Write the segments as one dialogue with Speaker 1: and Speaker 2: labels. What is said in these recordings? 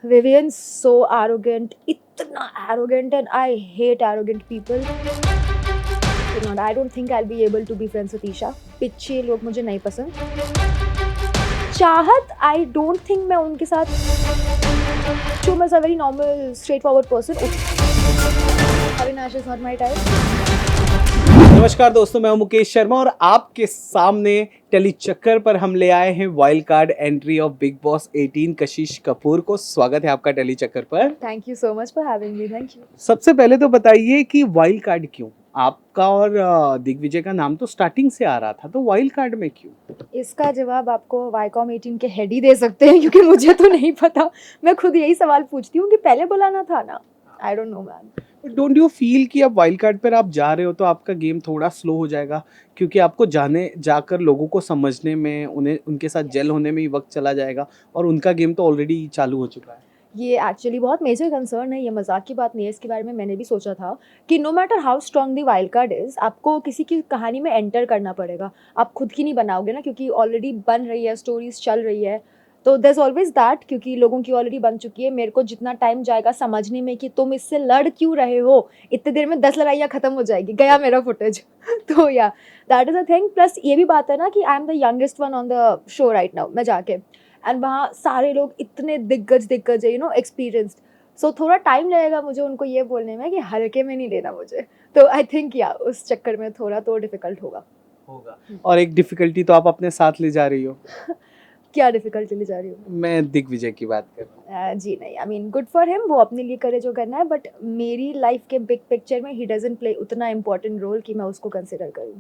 Speaker 1: Vivian's so arrogant, itna arrogant, and I hate arrogant people. I don't think I'll be able to be friends with Isha. पिच्छे लोग मुझे नहीं पसंद. चाहत, I don't think मैं उनके साथ. Shum is a very normal, straightforward person. Avinash is not my type.
Speaker 2: नमस्कार दोस्तों, मैं हूं मुकेश शर्मा और आपके सामने टेली चक्कर पर हम ले आए हैं wild card entry of big boss 18 कशिश कपूर को। स्वागत है आपका टेली चक्कर पर।
Speaker 1: Thank you so much for having me. Thank you.
Speaker 2: सबसे पहले तो बताइए कि वाइल्ड कार्ड क्यों? आपका और दिग्विजय का नाम तो स्टार्टिंग से आ रहा था, तो वाइल्ड कार्ड में क्यों?
Speaker 1: इसका जवाब आपको वाईकॉम 18 के हेड ही दे सकते हैं, क्योंकि मुझे तो नहीं पता. मैं खुद यही सवाल पूछती हूँ कि पहले बुलाना था ना. आई don't no man.
Speaker 2: Don't you feel कि अब वाइल्ड कार्ड पर आप जा रहे हो तो आपका गेम थोड़ा स्लो हो जाएगा, क्योंकि आपको जाकर लोगों को समझने में, उन्हें उनके साथ जेल होने में ही वक्त चला जाएगा और उनका गेम तो ऑलरेडी चालू हो चुका है।
Speaker 1: ये एक्चुअली बहुत मेजर कंसर्न है, ये मजाक की बात नहीं है. इसके बारे में मैंने भी सोचा था कि no matter how strong the wild card is, आपको किसी की कहानी में एंटर करना पड़ेगा. आप खुद की नहीं बनाओगे ना, क्योंकि ऑलरेडी बन रही है, स्टोरीज चल रही है. तो देयर इज ऑलवेज दैट, क्योंकि लोगों की ऑलरेडी बन चुकी है. मेरे को जितना टाइम जाएगा समझने में कि तुम इससे लड़ क्यों रहे हो, इतने देर में 10 लड़ाइयाँ खत्म हो जाएगी, गया मेरा फुटेज. तो या that is a thing. Plus ये भी बात है ना कि I am the youngest one on the show right now. मैं जाके एंड वहाँ सारे लोग इतने दिग्गज है, एक्सपीरियंस्ड. सो थोड़ा टाइम लगेगा मुझे उनको ये बोलने में कि हल्के में नहीं लेना मुझे. तो आई थिंक या उस चक्कर में थोड़ा तो डिफिकल्ट होगा.
Speaker 2: और एक डिफिकल्टी तो आप अपने साथ ले जा रही हो।
Speaker 1: क्या डिफिकल्ट चली जा रही हूँ?
Speaker 2: मैं दिग्विजय की बात कर रहा हूँ।
Speaker 1: जी नहीं, I mean good for him, वो अपने लिए करे जो करना है. बट मेरी लाइफ के बिग पिक्चर में ही डजंट प्ले उतना इम्पोर्टेंट रोल कि मैं उसको कंसिडर करूँ.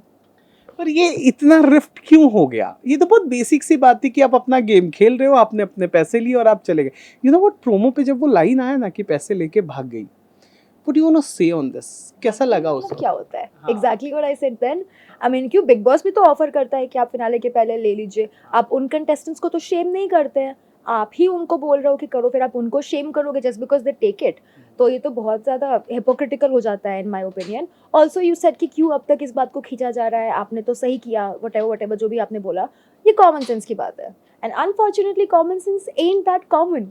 Speaker 2: पर ये इतना रिफ्ट क्यों हो गया? ये तो बहुत बेसिक सी बात थी कि आप अपना गेम खेल रहे हो, आपने अपने पैसे लिए और आप चले गए. यू नो व्हाट, प्रोमो पे जब वो लाइन आया ना कि पैसे लेके भाग गई, what you want to say on this? कैसा लगा उसको?
Speaker 1: क्या होता है
Speaker 2: हाँ.
Speaker 1: Exactly what I said then. I mean क्यों बिग बॉस भी तो ऑफर करता है कि आप फिनाले के पहले ले लीजिए. आप उन कंटेस्टेंट्स को तो शेम नहीं करते हैं, आप ही उनको बोल रहे हो कि करो, फिर आप उनको शेम करोगे just because they take it. तो ये तो बहुत ज़्यादा हिपोक्रिटिकल हो जाता है in my opinion. Also you said कि क्यों अब तक इस बात को खींचा जा रहा है, आपने तो सही किया, वट एवर जो भी आपने बोला, ये कॉमन सेंस की बात है. And unfortunately common sense and that common.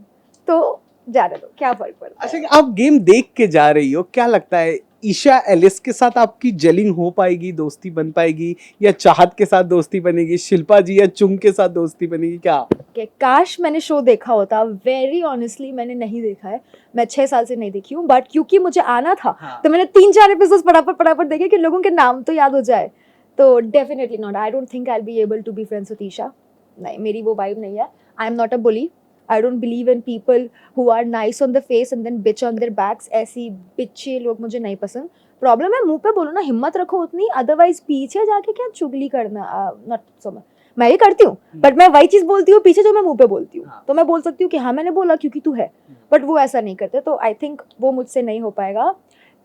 Speaker 1: तो जाने दो, क्या फर्क पड़ता है.
Speaker 2: अच्छा, आप गेम देख के जा रही हो, क्या लगता है ईशा एलिस के साथ आपकी जेलिंग हो पाएगी, दोस्ती बन पाएगी, या चाहत के साथ दोस्ती बनेगी, शिल्पा जी या चुंग के साथ दोस्ती बनेगी? क्या
Speaker 1: कि काश मैंने शो देखा होता. वेरी ऑनेस्टली मैंने नहीं देखा है, मैं 6 साल से नहीं देखी हूँ. बट क्योंकि मुझे आना था,
Speaker 2: हाँ.
Speaker 1: तो मैंने 3-4 एपिसोड फटाफट देखे कि लोगों के नाम तो याद हो जाए. तो definitely not, I don't think I will be able to be friends with Esha. नहीं, मेरी वो वाइब नहीं है. I am not a bully. I don't believe in people who are nice on the face and then bitch on their backs. ऐसी बिच्छे लोग मुझे नहीं पसंद. प्रॉब्लम है मुंह पे बोलो ना, हिम्मत रखो उतनी, अदरवाइज पीछे जाके क्या चुगली करना. Not so much. मैं ही करती हूँ, बट मैं वही चीज बोलती हूँ पीछे जो मैं मुंह पे बोलती हूँ.
Speaker 2: हाँ.
Speaker 1: तो मैं बोल सकती हूँ कि हाँ मैंने बोला क्योंकि तू है, बट वो ऐसा नहीं करते. तो आई थिंक वो मुझसे नहीं हो पाएगा.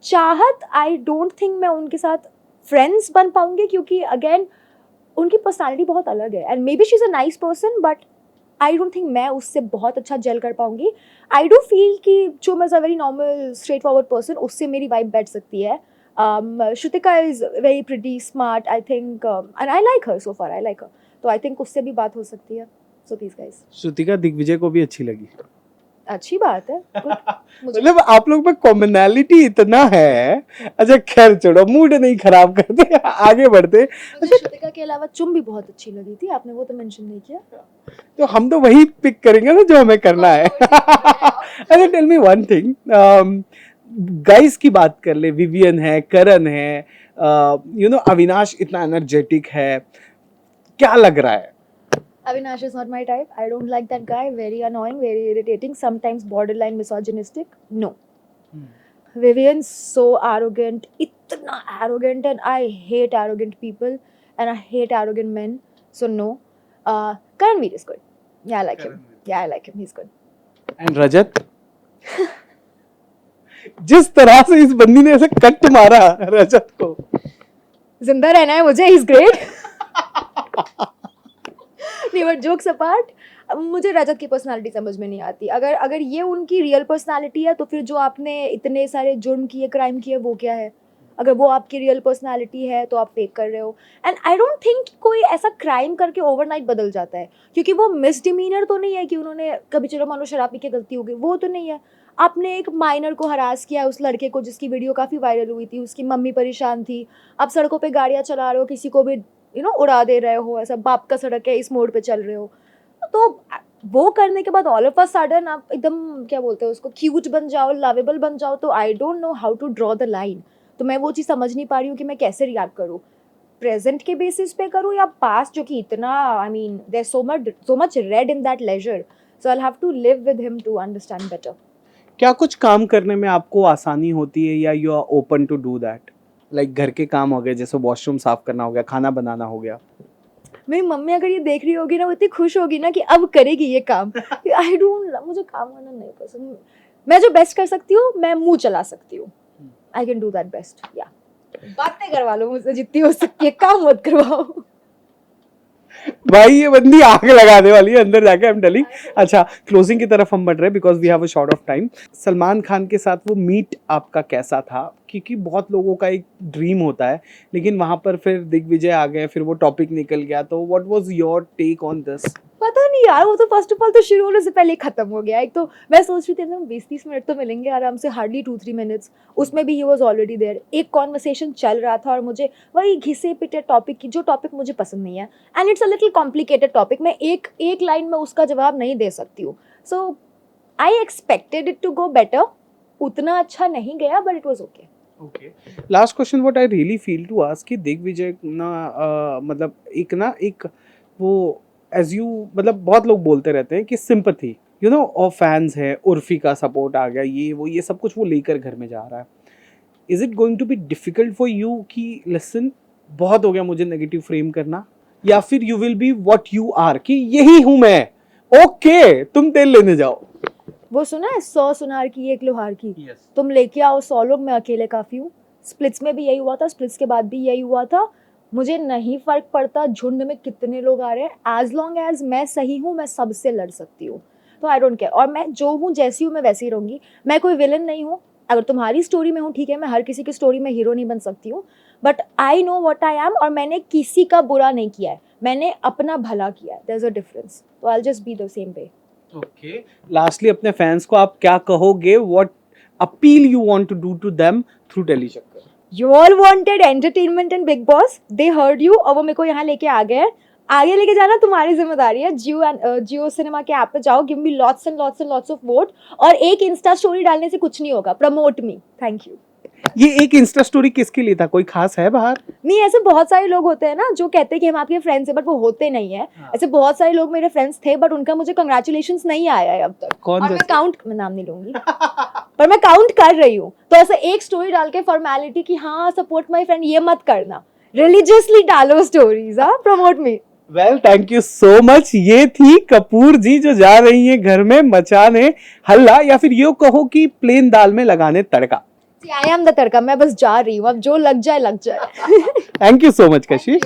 Speaker 1: चाहत, आई डोंट थिंक मैं उनके साथ फ्रेंड्स बन पाऊंगी, क्योंकि अगेन उनकी पर्सनालिटी बहुत अलग है. And may be she is a nice person, but I don't think मैं उससे बहुत अच्छा जेल कर पाऊंगी. आई डू फील कि जो is a very normal straightforward person, उससे मेरी वाइब बैठ सकती है. Shrutika is very pretty smart, I think, and I like her, so far I like her. तो आई थिंक उससे भी बात हो सकती है. So please guys.
Speaker 2: Shrutika Digvijay को भी अच्छी लगी?
Speaker 1: अच्छी बात है. मुझे
Speaker 2: मतलब आप लोग में कॉमनैलिटी इतना है. अच्छा खैर छोड़ो, मूड नहीं खराब करते, आगे बढ़ते.
Speaker 1: श्रुतिका के अलावा चुम भी बहुत अच्छी लगी थी, आपने वो तो मेंशन नहीं किया.
Speaker 2: तो हम तो वही पिक करेंगे ना जो हमें करना है. अच्छा tell me one thing, guys की बात कर ले. विवियन है, करण है, अविनाश इतना एनर्जेटिक है, क्या लग रहा है?
Speaker 1: Avinash is not my type. I don't like that guy. Very annoying, very irritating, sometimes borderline misogynistic. No. Vivian's so arrogant, itna arrogant, and I hate arrogant people, and I hate arrogant men. So no. Karanveer is good. Yeah, I like him. Yeah, I like him. He's good.
Speaker 2: And Rajat? जिस तरह से इस बंदी ने ऐसे cut मारा रजत को,
Speaker 1: जिंदा रहना है मुझे. He's great. नहीं, बट जोक्स अपार्ट, मुझे रजत की पर्सनालिटी समझ में नहीं आती. अगर ये उनकी रियल पर्सनालिटी है, तो फिर जो आपने इतने सारे जुर्म किए, क्राइम किए, वो क्या है? अगर वो आपकी रियल पर्सनालिटी है तो आप फेक कर रहे हो। एंड आई डोंट थिंक कोई ऐसा क्राइम करके ओवरनाइट बदल जाता है, क्योंकि वो मिसडिमीनर तो नहीं है कि उन्होंने कभी चलो मानो शराब पी के गलती हो गई, वो तो नहीं है। आपने एक माइनर को हरास किया, उस लड़के को जिसकी वीडियो काफ़ी वायरल हुई थी, उसकी मम्मी परेशान थी, आप सड़कों पे गाड़ियाँ चला रहे हो, किसी को भी उड़ा दे रहे हो, ऐसा बाप का सड़क है इस मोड़ पे चल रहे हो, तो वो करने के बाद ऑल ऑफ अ सडन आप एकदम क्या बोलते हैं उसको, क्यूट बन जाओ, लवेबल बन जाओ, तो I don't know how to draw the line. तो मैं वो चीज़ समझ नहीं पा रही हूँ कि मैं कैसे रिएक्ट करूँ, प्रेजेंट के बेसिस पे करूँ या पास्ट, जो कि इतना I mean there so much red in that ledger, so I will have to live with him to understand better.
Speaker 2: क्या कुछ काम करने में आपको आसानी होती है या you are open to do that? Like घर के काम हो गए, जैसे वॉशरूम साफ करना हो गया, खाना बनाना हो गया।
Speaker 1: मेरी मम्मी अगर ये देख रही होगी ना, वो इतनी खुश होगी ना कि अब करेगी ये काम। आई डोंट, मुझे काम करना नहीं पसंद। मैं जो बेस्ट कर सकती हूँ, मैं मुंह चला सकती हूँ, I can do that best. या बातें करवा लो मुझसे जितनी हो सकती है, काम मत करवाओ।
Speaker 2: भाई ये बंदी आग लगाने वाली है अंदर जाके, आई एम टेलिंग। अच्छा, क्लोजिंग की तरफ हम बढ़ रहे हैं because we have a short of time. Salman Khan के साथ वो मीट आपका कैसा था? क्योंकि बहुत लोगों का एक ड्रीम होता है, लेकिन वहां पर फिर दिग्विजय आ गए, फिर वो टॉपिक निकल गया, तो what was your take on this?
Speaker 1: पता नहीं यार, वो तो फर्स्ट ऑफ ऑल तो शुरू होने से पहले ही खत्म हो गया। एक तो मैं सोच रही थी हम 20-30 मिनट तो मिलेंगे आराम से, हार्डली 2-3 मिनट्स, उसमें भी ही वाज ऑलरेडी देयर। एक कॉन्वर्सेशन चल रहा था और मुझे वही घिसे पिटे टॉपिक की, जो टॉपिक मुझे पसंद नहीं है, and it's a little complicated topic, मैं एक लाइन में उसका जवाब नहीं दे सकती हूँ। So I expected it to go better, उतना अच्छा नहीं गया, but it was okay.
Speaker 2: Okay, last question what I really feel to ask कि दिग्विजय ना मतलब एक वो एज यू, मतलब बहुत लोग बोलते रहते हैं कि सिंपैथी और फैंस है, उर्फी का सपोर्ट आ गया, ये सब कुछ वो लेकर घर में जा रहा है। Is it going to be difficult for you कि लिसन बहुत हो गया मुझे नेगेटिव फ्रेम करना, या फिर you will be what you are कि यही हूं मैं, ओके तुम तेल लेने जाओ?
Speaker 1: वो सुना है 100 सुनार की 1 लोहार की।
Speaker 2: Yes.
Speaker 1: तुम लेके आओ 100 लोग, मैं अकेले काफी हूँ। स्प्लिट्स में भी यही हुआ था, स्प्लिट्स के बाद भी यही हुआ था। मुझे नहीं फर्क पड़ता झुंड में कितने लोग आ रहे हैं, एज लॉन्ग एज मैं सही हूँ, मैं सबसे लड़ सकती हूँ, तो आई डोंट केयर। और मैं जो हूँ, जैसी हूँ, मैं वैसी ही रहूंगी। मैं कोई विलन नहीं हूँ। अगर तुम्हारी स्टोरी में हूँ ठीक है, मैं हर किसी की स्टोरी में हीरो नहीं बन सकती हूँ, but I know what I am, और मैंने किसी का बुरा नहीं किया है, मैंने अपना भला किया है। देयर इज अ डिफरेंस, तो I will just be the same way.
Speaker 2: Okay, lastly अपने फैंस को आप क्या कहोगे? What appeal you want to do to them through Telly Chakkar?
Speaker 1: You all wanted entertainment and Big Boss. They heard you, और वो मेरे को यहाँ लेके आ गए हैं। आगे लेके जाना तुम्हारी जिम्मेदारी है। जियो सिनेमा के ऐप पे जाओ, give me lots and lots and lots of vote, और एक इंस्टा स्टोरी डालने से कुछ नहीं होगा, प्रमोट मी, थैंक यू।
Speaker 2: ये एक इंस्टा स्टोरी किसके लिए था? कोई खास है बाहर?
Speaker 1: नहीं, ऐसे बहुत सारे लोग होते हैं ना जो कहते हैं कि हम आपके फ्रेंड्स हैं, बट वो होते नहीं है। ऐसे बहुत सारे लोग मेरे फ्रेंड्स थे, बट उनका मुझे कंग्रेचुलेशंस नहीं आया है अब तक।
Speaker 2: कौन
Speaker 1: और मैं
Speaker 2: जैसे?
Speaker 1: काउंट, मैं नाम नहीं लूंगी पर मैं काउंट कर रही हूँ। तो ऐसे एक स्टोरी डाल के फॉर्मेलिटी की हाँ सपोर्ट माय फ्रेंड, ये मत करना। रिलीजियसली डालो स्टोरीज, हाँ, promote me.
Speaker 2: Well, thank you so much. ये थी कपूर जी जो जा रही है घर में मचाने हल्ला, या फिर ये कहो कि प्लेन दाल में लगाने तड़का।
Speaker 1: आई एम द तड़का, मैं बस जा रही हूँ, अब जो लग जाए लग जाए।
Speaker 2: Thank you so much Kashish.